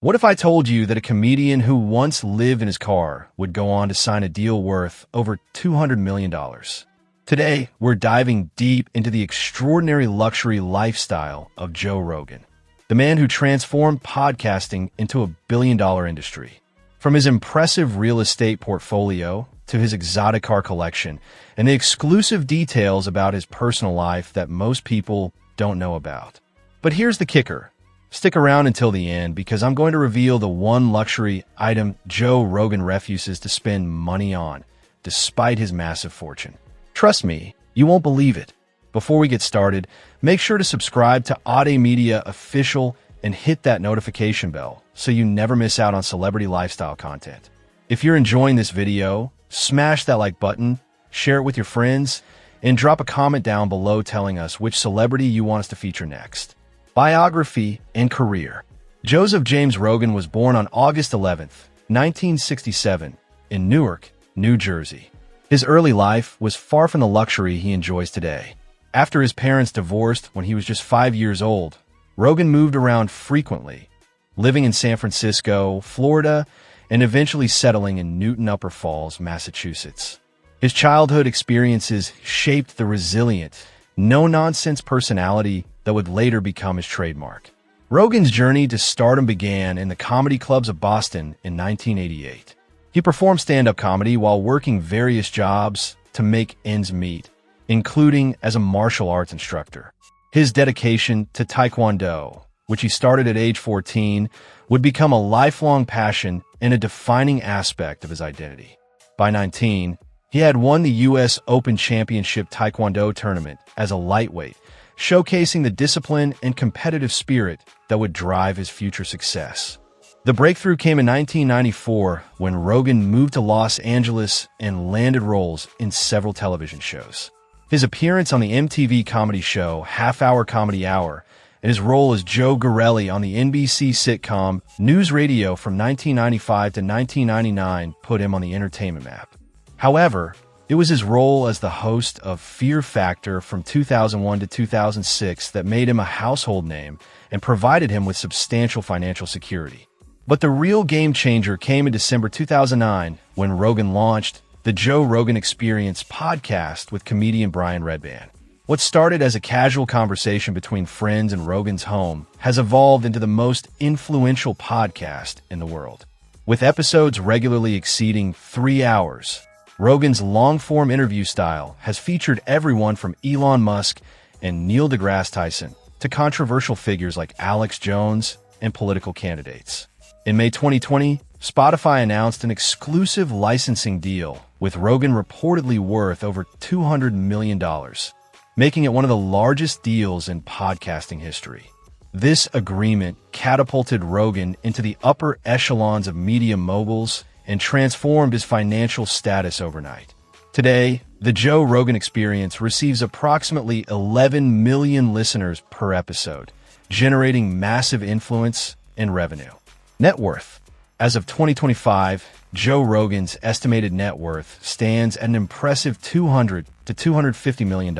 What if I told you that a comedian who once lived in his car would go on to sign a deal worth over $200 million? Today, we're diving deep into the extraordinary luxury lifestyle of Joe Rogan, the man who transformed podcasting into a billion-dollar industry. From his impressive real estate portfolio to his exotic car collection and the exclusive details about his personal life that most people don't know about. But here's the kicker. Stick around until the end because I'm going to reveal the one luxury item Joe Rogan refuses to spend money on, despite his massive fortune. Trust me, you won't believe it. Before we get started, make sure to subscribe to Aude Media Official and hit that notification bell so you never miss out on celebrity lifestyle content. If you're enjoying this video, smash that like button, share it with your friends, and drop a comment down below telling us which celebrity you want us to feature next. Biography and career. Joseph James Rogan was born on August 11th, 1967, in Newark, New Jersey. His early life was far from the luxury he enjoys today. After his parents divorced when he was just 5 years old, Rogan moved around frequently, living in San Francisco, Florida, and eventually settling in Newton Upper Falls, Massachusetts. His childhood experiences shaped the resilient, no-nonsense personality that would later become his trademark. Rogan's journey to stardom began in the comedy clubs of Boston in 1988. He performed stand-up comedy while working various jobs to make ends meet, including as a martial arts instructor. His dedication to Taekwondo, which he started at age 14, would become a lifelong passion and a defining aspect of his identity. By 19, he had won the U.S. Open Championship Taekwondo tournament as a lightweight, showcasing the discipline and competitive spirit that would drive his future success. The breakthrough came in 1994 when Rogan moved to Los Angeles and landed roles in several television shows. His appearance on the MTV comedy show Half Hour Comedy Hour and his role as Joe Gorelli on the NBC sitcom News Radio from 1995 to 1999 put him on the entertainment map. However, it was his role as the host of Fear Factor from 2001 to 2006 that made him a household name and provided him with substantial financial security. But the real game changer came in December 2009 when Rogan launched the Joe Rogan Experience podcast with comedian Brian Redban. What started as a casual conversation between friends in Rogan's home has evolved into the most influential podcast in the world. With episodes regularly exceeding 3 hours, Rogan's long-form interview style has featured everyone from Elon Musk and Neil deGrasse Tyson to controversial figures like Alex Jones and political candidates. In May 2020, Spotify announced an exclusive licensing deal with Rogan reportedly worth over $200 million, making it one of the largest deals in podcasting history. This agreement catapulted Rogan into the upper echelons of media moguls and transformed his financial status overnight. Today, the Joe Rogan Experience receives approximately 11 million listeners per episode, generating massive influence and revenue. Net worth. As of 2025, Joe Rogan's estimated net worth stands at an impressive $200 to $250 million.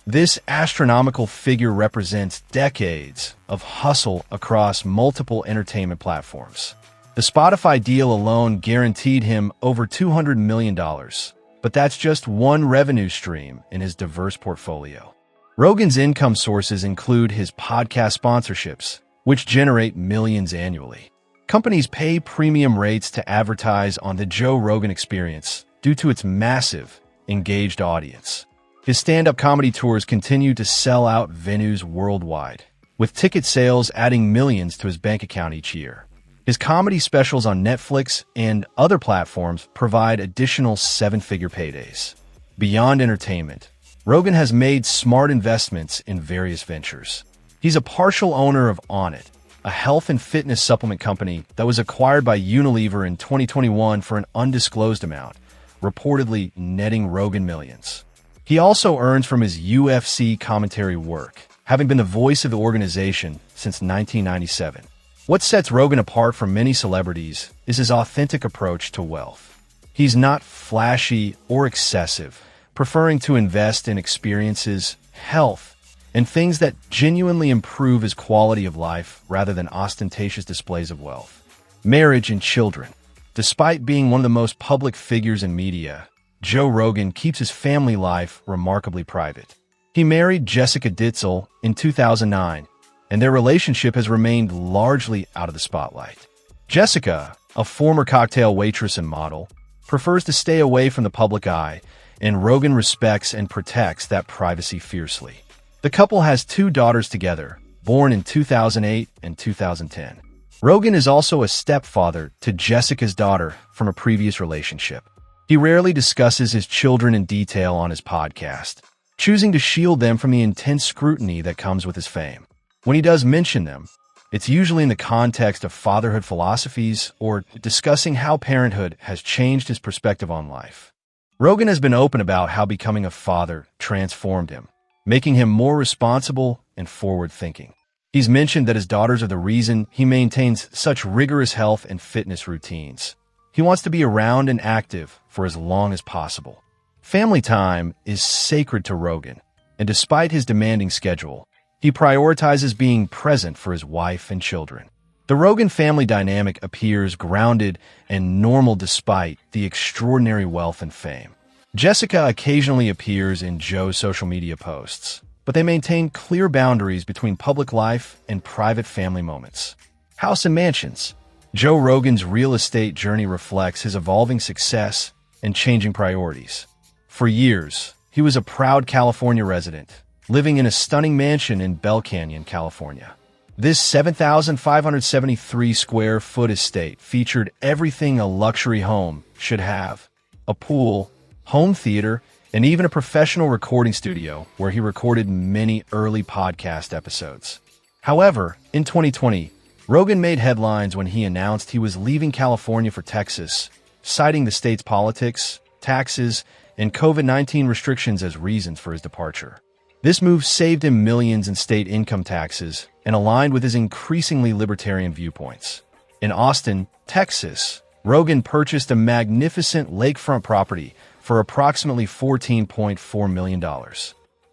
This astronomical figure represents decades of hustle across multiple entertainment platforms. The Spotify deal alone guaranteed him over $200 million, but that's just one revenue stream in his diverse portfolio. Rogan's income sources include his podcast sponsorships, which generate millions annually. Companies pay premium rates to advertise on the Joe Rogan Experience due to its massive, engaged audience. His stand-up comedy tours continue to sell out venues worldwide, with ticket sales adding millions to his bank account each year. His comedy specials on Netflix and other platforms provide additional seven-figure paydays. Beyond entertainment, Rogan has made smart investments in various ventures. He's a partial owner of Onnit, a health and fitness supplement company that was acquired by Unilever in 2021 for an undisclosed amount, reportedly netting Rogan millions. He also earns from his UFC commentary work, having been the voice of the organization since 1997. What sets Rogan apart from many celebrities is his authentic approach to wealth. He's not flashy or excessive, preferring to invest in experiences, health, and things that genuinely improve his quality of life rather than ostentatious displays of wealth. Marriage and children. Despite being one of the most public figures in media, Joe Rogan keeps his family life remarkably private. He married Jessica Ditzel in 2009, and their relationship has remained largely out of the spotlight. Jessica, a former cocktail waitress and model, prefers to stay away from the public eye, and Rogan respects and protects that privacy fiercely. The couple has 2 daughters together, born in 2008 and 2010. Rogan is also a stepfather to Jessica's daughter from a previous relationship. He rarely discusses his children in detail on his podcast, choosing to shield them from the intense scrutiny that comes with his fame. When he does mention them, it's usually in the context of fatherhood philosophies or discussing how parenthood has changed his perspective on life. Rogan has been open about how becoming a father transformed him, making him more responsible and forward-thinking. He's mentioned that his daughters are the reason he maintains such rigorous health and fitness routines. He wants to be around and active for as long as possible. Family time is sacred to Rogan, and despite his demanding schedule, he prioritizes being present for his wife and children. The Rogan family dynamic appears grounded and normal despite the extraordinary wealth and fame. Jessica occasionally appears in Joe's social media posts, but they maintain clear boundaries between public life and private family moments. House and mansions. Joe Rogan's real estate journey reflects his evolving success and changing priorities. For years, he was a proud California resident, living in a stunning mansion in Bell Canyon, California. This 7,573 square foot estate featured everything a luxury home should have: a pool, home theater, and even a professional recording studio where he recorded many early podcast episodes. However, in 2020, Rogan made headlines when he announced he was leaving California for Texas, citing the state's politics, taxes, and COVID-19 restrictions as reasons for his departure. This move saved him millions in state income taxes and aligned with his increasingly libertarian viewpoints. In Austin, Texas, Rogan purchased a magnificent lakefront property for approximately $14.4 million.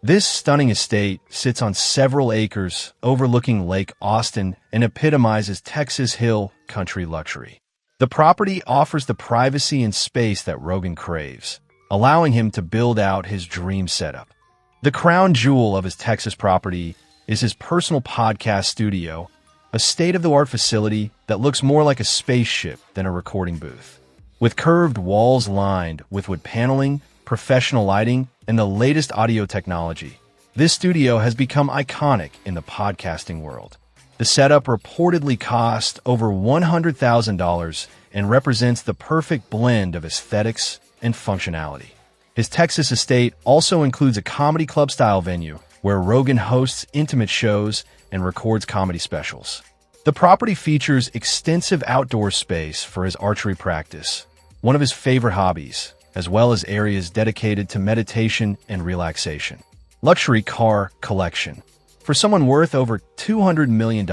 This stunning estate sits on several acres overlooking Lake Austin and epitomizes Texas Hill country luxury. The property offers the privacy and space that Rogan craves, allowing him to build out his dream setup. The crown jewel of his Texas property is his personal podcast studio, a state-of-the-art facility that looks more like a spaceship than a recording booth. With curved walls lined with wood paneling, professional lighting, and the latest audio technology, this studio has become iconic in the podcasting world. The setup reportedly cost over $100,000 and represents the perfect blend of aesthetics and functionality. His Texas estate also includes a comedy club-style venue where Rogan hosts intimate shows and records comedy specials. The property features extensive outdoor space for his archery practice, one of his favorite hobbies, as well as areas dedicated to meditation and relaxation. Luxury car collection. For someone worth over $200 million,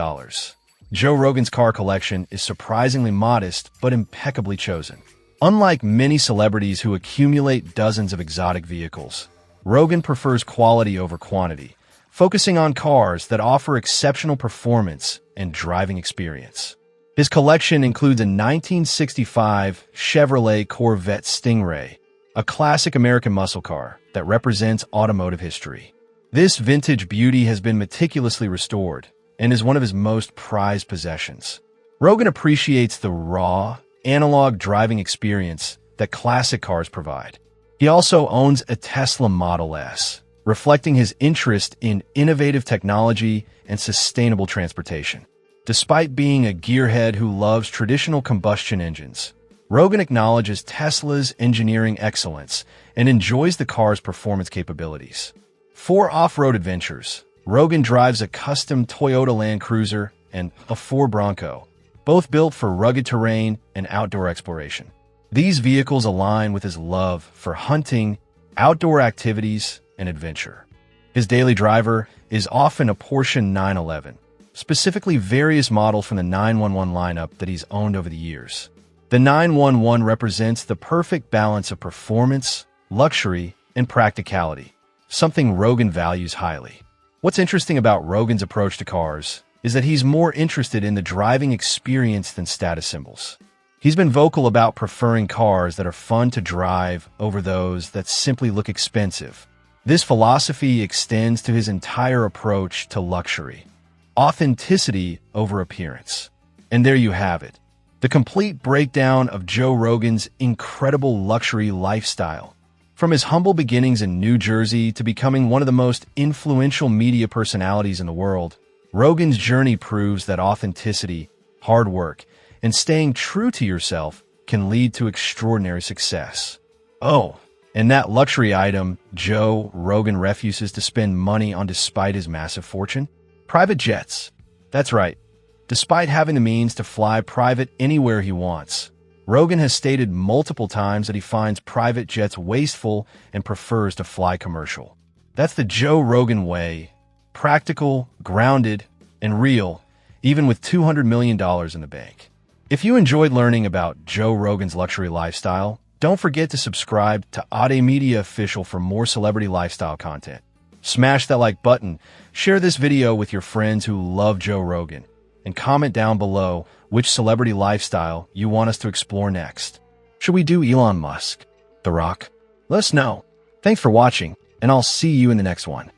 Joe Rogan's car collection is surprisingly modest but impeccably chosen. Unlike many celebrities who accumulate dozens of exotic vehicles, Rogan prefers quality over quantity, focusing on cars that offer exceptional performance and driving experience. His collection includes a 1965 Chevrolet Corvette Stingray, a classic American muscle car that represents automotive history. This vintage beauty has been meticulously restored and is one of his most prized possessions. Rogan appreciates the raw, analog driving experience that classic cars provide. He also owns a Tesla Model S, reflecting his interest in innovative technology and sustainable transportation. Despite being a gearhead who loves traditional combustion engines, Rogan acknowledges Tesla's engineering excellence and enjoys the car's performance capabilities. For off-road adventures, Rogan drives a custom Toyota Land Cruiser and a Ford Bronco, both built for rugged terrain and outdoor exploration. These vehicles align with his love for hunting, outdoor activities, and adventure. His daily driver is often a Porsche 911, specifically various models from the 911 lineup that he's owned over the years. The 911 represents the perfect balance of performance, luxury, and practicality, something Rogan values highly. What's interesting about Rogan's approach to cars is that he's more interested in the driving experience than status symbols. He's been vocal about preferring cars that are fun to drive over those that simply look expensive. This philosophy extends to his entire approach to luxury. Authenticity over appearance. And there you have it. The complete breakdown of Joe Rogan's incredible luxury lifestyle. From his humble beginnings in New Jersey to becoming one of the most influential media personalities in the world, Rogan's journey proves that authenticity, hard work, and staying true to yourself can lead to extraordinary success. Oh, and that luxury item Joe Rogan refuses to spend money on despite his massive fortune? Private jets. That's right. Despite having the means to fly private anywhere he wants, Rogan has stated multiple times that he finds private jets wasteful and prefers to fly commercial. That's the Joe Rogan way. Practical, grounded, and real, even with $200 million in the bank. If you enjoyed learning about Joe Rogan's luxury lifestyle, don't forget to subscribe to Ade Media Official for more celebrity lifestyle content. Smash that like button, share this video with your friends who love Joe Rogan, and comment down below which celebrity lifestyle you want us to explore next. Should we do Elon Musk, The Rock? Let us know. Thanks for watching, and I'll see you in the next one.